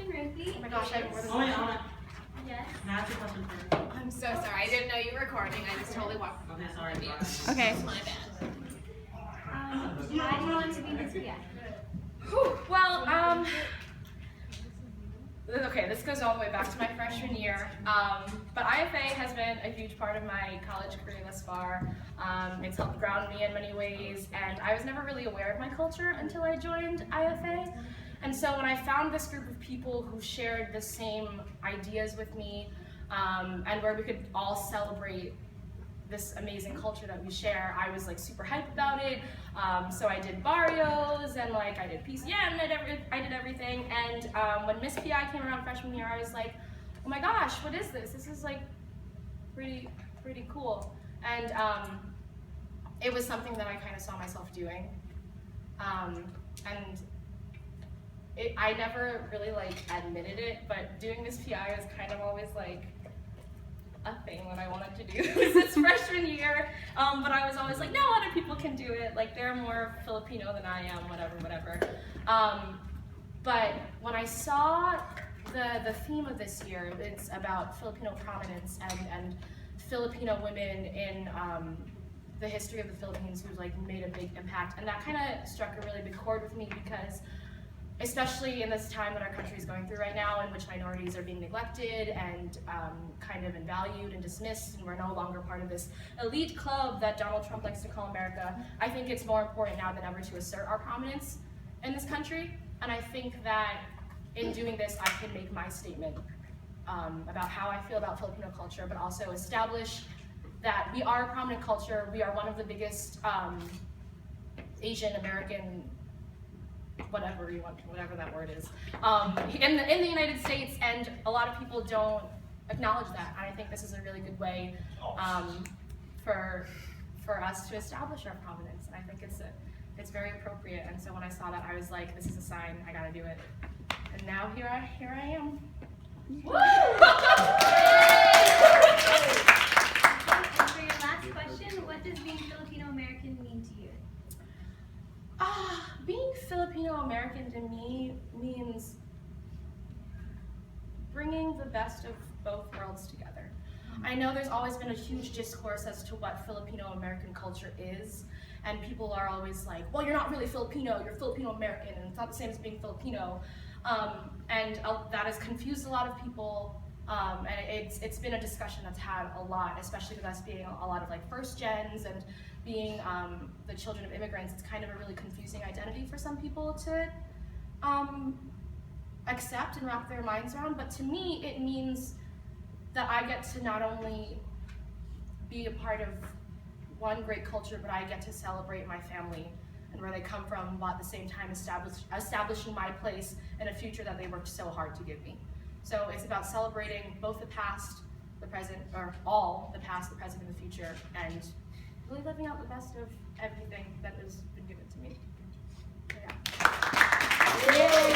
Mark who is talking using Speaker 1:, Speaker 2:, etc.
Speaker 1: question, Ruthie.
Speaker 2: Oh my gosh, I have more than
Speaker 3: one.
Speaker 1: Yes.
Speaker 3: That's a question for you.
Speaker 2: I'm so sorry. I didn't know you were recording. I just totally walked.
Speaker 3: Okay, sorry.
Speaker 2: Okay.
Speaker 1: My bad. Why do you want to be Miss PI?
Speaker 2: Well, okay, this goes all the way back to my freshman year, but IFA has been a huge part of my college career thus far. It's helped ground me in many ways, and I was never really aware of my culture until I joined IFA. And so when I found this group of people who shared the same ideas with me, and where we could all celebrate this amazing culture that we share, I was like super hyped about it. So I did barrios and like I did PCM and I did everything. And when Miss PI came around freshman year, I was like, oh my gosh, what is this? This is like pretty cool. And it was something that I kind of saw myself doing. I never really like admitted it, but doing Miss PI was kind of always like a thing that I wanted to do since freshman year, but I was always like, no, other people can do it, like they're more Filipino than I am, whatever. But when I saw the theme of this year, it's about Filipino prominence and Filipino women in the history of the Philippines who's like made a big impact, and that kind of struck a really big chord with me because especially in this time that our country is going through right now, in which minorities are being neglected and kind of invalued and dismissed, and we're no longer part of this elite club that Donald Trump likes to call America, I think it's more important now than ever to assert our prominence in this country. And I think that in doing this, I can make my statement about how I feel about Filipino culture, but also establish that we are a prominent culture. We are one of the biggest Asian American, whatever that word is, in the United States, and a lot of people don't acknowledge that. And I think this is a really good way for us to establish our prominence. And I think it's very appropriate. And so when I saw that, I was like, this is a sign. I gotta do it. And now here I am.
Speaker 1: Woo! And for your last question, what does being Filipino American mean to you?
Speaker 2: Being Filipino American to me means bringing the best of both worlds together. I know there's always been a huge discourse as to what Filipino American culture is, and people are always like, well, you're not really Filipino, you're Filipino American, and it's not the same as being Filipino. And that has confused a lot of people, and it's been a discussion that's had a lot, especially with us being a lot of like first gens and being the children of immigrants. It's kind of a really confusing identity for some people to accept and wrap their minds around, but to me it means that I get to not only be a part of one great culture, but I get to celebrate my family and where they come from, while at the same time establishing my place in a future that they worked so hard to give me. So it's about celebrating both the past, the present, or all the past, the present, and the future, and really living out the best of everything that has been given to me. So, yeah. Yay!